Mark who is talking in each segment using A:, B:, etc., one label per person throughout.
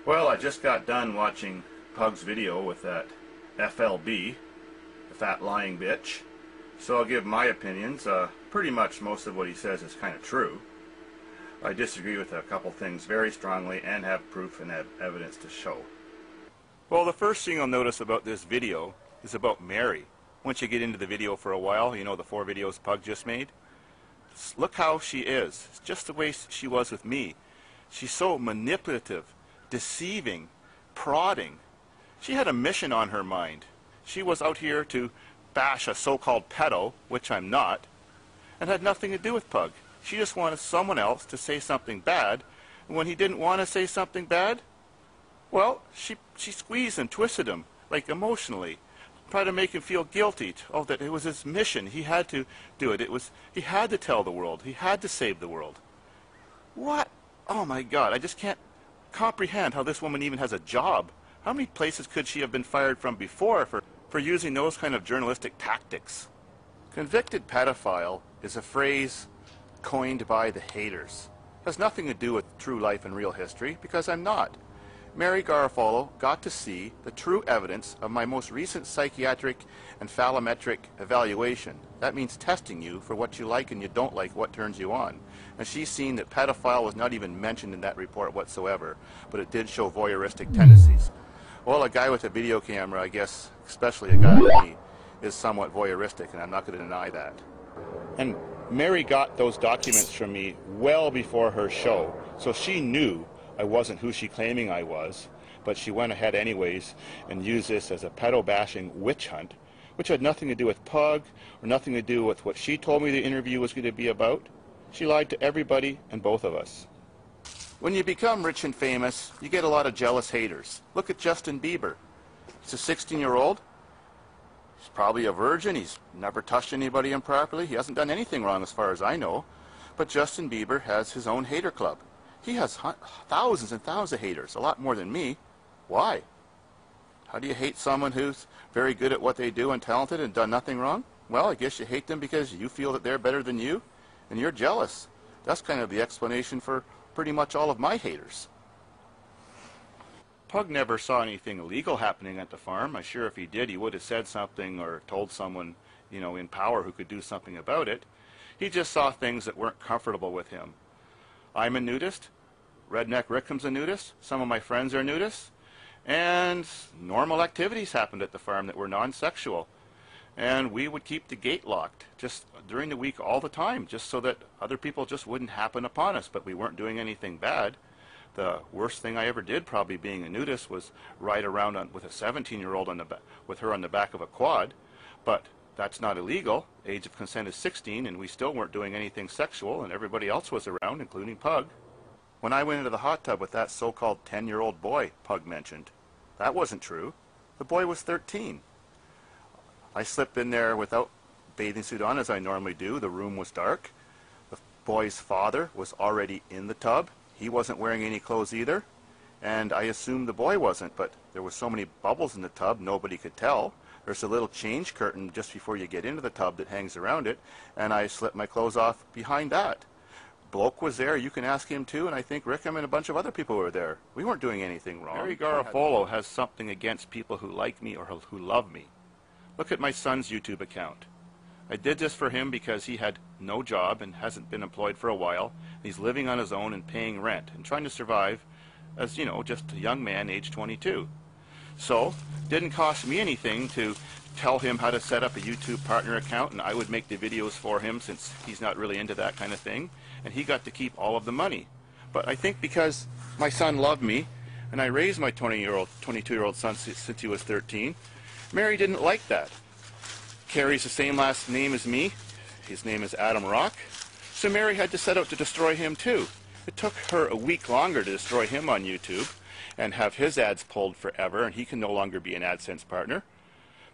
A: Well, I just got done watching Pug's video with that FLB, the fat lying bitch. So I'll give my opinions. Pretty much most of what he says is kind of true. I disagree with a couple things very strongly and have proof and have evidence to show. Well, the first thing you'll notice about this video is about Mary. Once you get into the video for a while, you know the 4 videos Pug just made. Look how she is. It's just the way she was with me. She's so manipulative, deceiving, prodding. She had a mission on her mind. She was out here to bash a so-called pedo, which I'm not, and had nothing to do with Pug. She just wanted someone else to say something bad, and when he didn't want to say something bad, well, she squeezed and twisted him, like emotionally, tried to make him feel guilty. Oh, that it was his mission. He had to do it. He had to tell the world. He had to save the world. What? Oh my God, I just can't comprehend how this woman even has a job. How many places could she have been fired from before for using those kind of journalistic tactics? Convicted pedophile is a phrase coined by the haters. It has nothing to do with true life and real history, because I'm not. Mary Garofalo got to see the true evidence of my most recent psychiatric and phallometric evaluation. That means testing you for what you like and you don't like, what turns you on. And she's seen that pedophile was not even mentioned in that report whatsoever, but it did show voyeuristic tendencies. Well, a guy with a video camera, I guess, especially a guy like me, is somewhat voyeuristic, and I'm not going to deny that. And Mary got those documents from me well before her show, so she knew I wasn't who she claiming I was, but she went ahead anyways and used this as a pedo-bashing witch hunt, which had nothing to do with Pug or nothing to do with what she told me the interview was going to be about. She lied to everybody and both of us. When you become rich and famous, you get a lot of jealous haters. Look at Justin Bieber. He's a 16-year-old. He's probably a virgin. He's never touched anybody improperly. He hasn't done anything wrong as far as I know. But Justin Bieber has his own hater club. He has thousands and thousands of haters, a lot more than me. Why? How do you hate someone who's very good at what they do and talented and done nothing wrong? Well, I guess you hate them because you feel that they're better than you, and you're jealous. That's kind of the explanation for pretty much all of my haters. Pug never saw anything illegal happening at the farm. I'm sure if he did, he would have said something or told someone, you know, in power who could do something about it. He just saw things that weren't comfortable with him. I'm a nudist. Redneck Rickham's a nudist. Some of my friends are nudists. And normal activities happened at the farm that were non-sexual. And we would keep the gate locked just during the week all the time, just so that other people just wouldn't happen upon us. But we weren't doing anything bad. The worst thing I ever did, probably being a nudist, was ride around with a 17-year-old with her on the back of a quad. But that's not illegal. Age of consent is 16, and we still weren't doing anything sexual, and everybody else was around, including Pug. When I went into the hot tub with that so-called 10-year-old boy Pug mentioned, that wasn't true. The boy was 13. I slipped in there without bathing suit on, as I normally do. The room was dark. The boy's father was already in the tub. He wasn't wearing any clothes either, and I assumed the boy wasn't, but there were so many bubbles in the tub nobody could tell. There's a little change curtain just before you get into the tub that hangs around it, and I slipped my clothes off behind that. Bloke was there, you can ask him too, and I think Rickham and a bunch of other people were there. We weren't doing anything wrong. Mary Garofalo has something against people who like me or who love me. Look at my son's YouTube account. I did this for him because he had no job and hasn't been employed for a while. He's living on his own and paying rent and trying to survive as, you know, just a young man age 22. So, didn't cost me anything to tell him how to set up a YouTube partner account, and I would make the videos for him since he's not really into that kind of thing, and he got to keep all of the money. But I think because my son loved me, and I raised my 22-year-old son since he was 13, Mary didn't like that. Carries the same last name as me. His name is Adam Rock. So Mary had to set out to destroy him too. It took her a week longer to destroy him on YouTube and have his ads pulled forever, and he can no longer be an AdSense partner.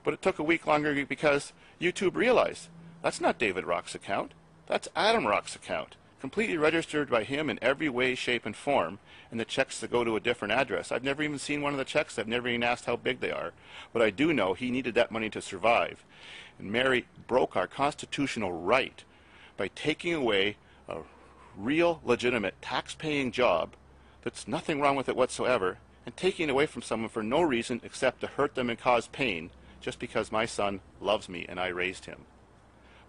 A: But it took a week longer because YouTube realized that's not David Rock's account. That's Adam Rock's account, completely registered by him in every way, shape, and form, and the checks that go to a different address. I've never even seen one of the checks. I've never even asked how big they are. But I do know he needed that money to survive. And Mary broke our constitutional right by taking away a real, legitimate, tax-paying job that's nothing wrong with it whatsoever, and taking it away from someone for no reason except to hurt them and cause pain just because my son loves me and I raised him.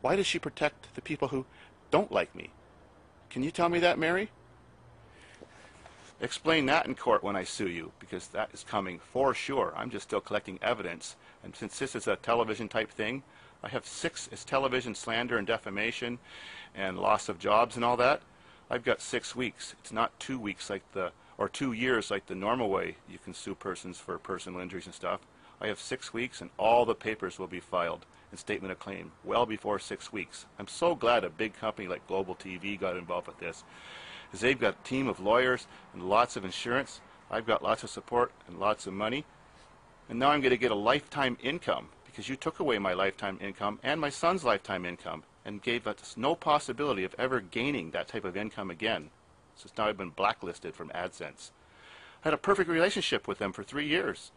A: Why does she protect the people who don't like me? Can you tell me that, Mary? Explain that in court when I sue you, because that is coming for sure. I'm just still collecting evidence, and since this is a television type thing, I have 6 is television slander and defamation and loss of jobs and all that. I've got 6 weeks. It's not 2 weeks like or 2 years like the normal way you can sue persons for personal injuries and stuff. I have 6 weeks and all the papers will be filed in statement of claim well before 6 weeks. I'm so glad a big company like Global TV got involved with this, because they've got a team of lawyers and lots of insurance. I've got lots of support and lots of money. And now I'm going to get a lifetime income, because you took away my lifetime income and my son's lifetime income and gave us no possibility of ever gaining that type of income again. So now I've been blacklisted from AdSense. I had a perfect relationship with them for 3 years.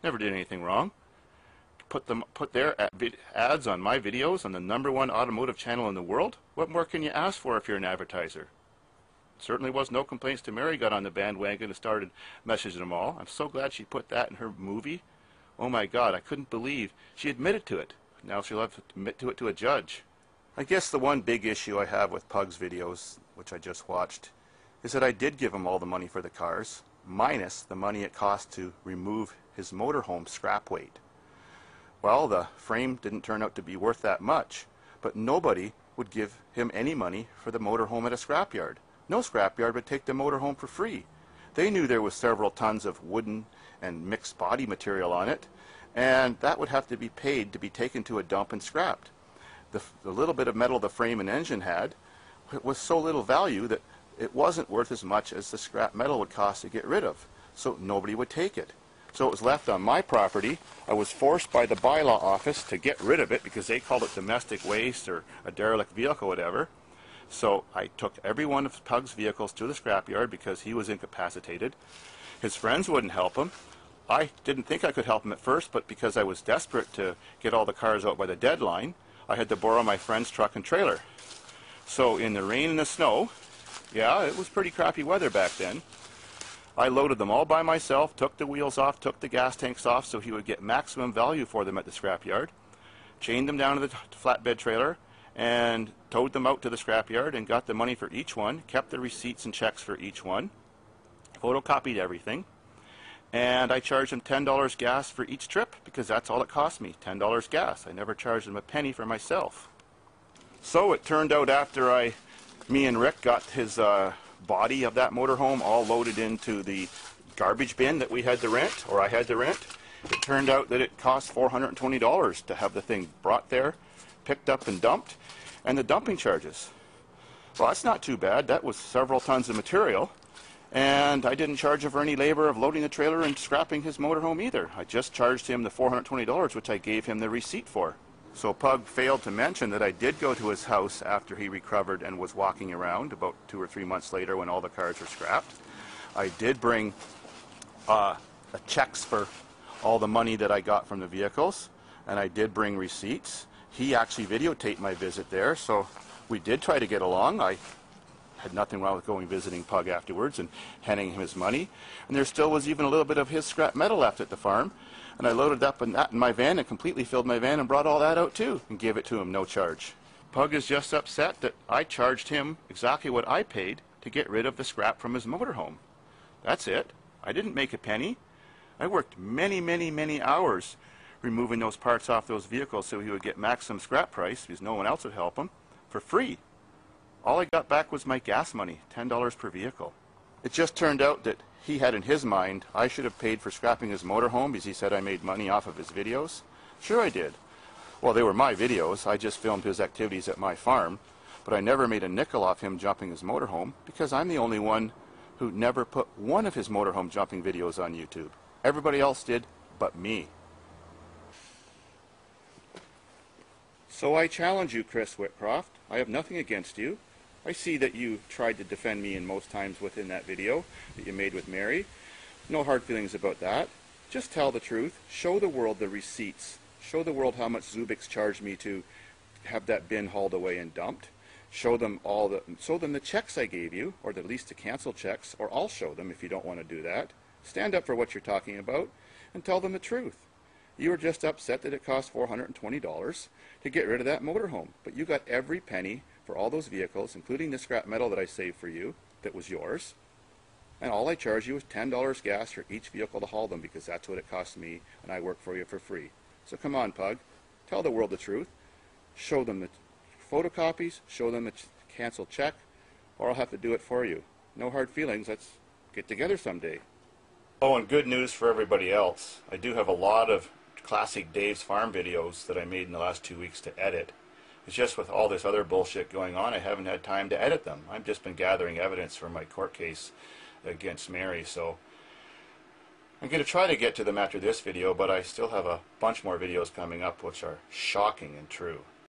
A: Never did anything wrong. Put their ads on my videos on the #1 automotive channel in the world. What more can you ask for if you're an advertiser? Certainly was no complaints to Mary got on the bandwagon and started messaging them all. I'm so glad she put that in her movie. Oh my God, I couldn't believe she admitted to it. Now she'll have to admit to it to a judge. I guess the one big issue I have with Pug's videos, which I just watched, is that I did give him all the money for the cars, minus the money it cost to remove his motorhome scrap weight. Well, the frame didn't turn out to be worth that much, but nobody would give him any money for the motorhome at a scrapyard. No scrapyard would take the motorhome for free. They knew there was several tons of wooden and mixed body material on it, and that would have to be paid to be taken to a dump and scrapped. The little bit of metal the frame and engine had was so little value that it wasn't worth as much as the scrap metal would cost to get rid of, so nobody would take it. So it was left on my property. I was forced by the bylaw office to get rid of it because they called it domestic waste or a derelict vehicle, whatever. So I took every one of Pug's vehicles to the scrapyard because he was incapacitated. His friends wouldn't help him. I didn't think I could help him at first, but because I was desperate to get all the cars out by the deadline, I had to borrow my friend's truck and trailer. So in the rain and the snow, yeah, it was pretty crappy weather back then, I loaded them all by myself, took the wheels off, took the gas tanks off so he would get maximum value for them at the scrapyard, chained them down to the flatbed trailer, and towed them out to the scrapyard and got the money for each one, kept the receipts and checks for each one, photocopied everything, and I charged them $10 gas for each trip because that's all it cost me, $10 gas. I never charged them a penny for myself. So it turned out after me and Rick got his body of that motorhome all loaded into the garbage bin that we had to rent, or I had to rent, it turned out that it cost $420 to have the thing brought there, picked up and dumped, and the dumping charges. Well, that's not too bad. That was several tons of material, and I didn't charge him for any labor of loading the trailer and scrapping his motorhome either. I just charged him the $420, which I gave him the receipt for. So Pug failed to mention that I did go to his house after he recovered and was walking around about 2 or 3 months later when all the cars were scrapped. I did bring checks for all the money that I got from the vehicles, and I did bring receipts. He actually videotaped my visit there, so we did try to get along. I had nothing wrong with going visiting Pug afterwards and handing him his money. And there still was even a little bit of his scrap metal left at the farm. And I loaded up that in my van and completely filled my van and brought all that out too and gave it to him, no charge. Pug is just upset that I charged him exactly what I paid to get rid of the scrap from his motorhome. That's it. I didn't make a penny. I worked many, many, many hours removing those parts off those vehicles so he would get maximum scrap price because no one else would help him for free. All I got back was my gas money, $10 per vehicle. It just turned out that he had in his mind I should have paid for scrapping his motorhome because he said I made money off of his videos. Sure I did. Well, they were my videos. I just filmed his activities at my farm, but I never made a nickel off him jumping his motorhome because I'm the only one who never put one of his motorhome jumping videos on YouTube. Everybody else did but me. So I challenge you, Chris Whitcroft. I have nothing against you. I see that you tried to defend me in most times within that video that you made with Mary. No hard feelings about that. Just tell the truth. Show the world the receipts. Show the world how much Zubix charged me to have that bin hauled away and dumped. Show them the checks I gave you, or at least the cancel checks, or I'll show them if you don't want to do that. Stand up for what you're talking about and tell them the truth. You were just upset that it cost $420 to get rid of that motorhome, but you got every penny for all those vehicles, including the scrap metal that I saved for you that was yours, and all I charge you was $10 gas for each vehicle to haul them, because that's what it cost me and I work for you for free. So come on, Pug, tell the world the truth. Show them the photocopies, show them the canceled check, or I'll have to do it for you. No hard feelings, let's get together someday. Oh, and good news for everybody else. I do have a lot of classic Davidsfarm videos that I made in the last 2 weeks to edit. It's just with all this other bullshit going on, I haven't had time to edit them. I've just been gathering evidence for my court case against Mary, so I'm going to try to get to them after this video, but I still have a bunch more videos coming up which are shocking and true.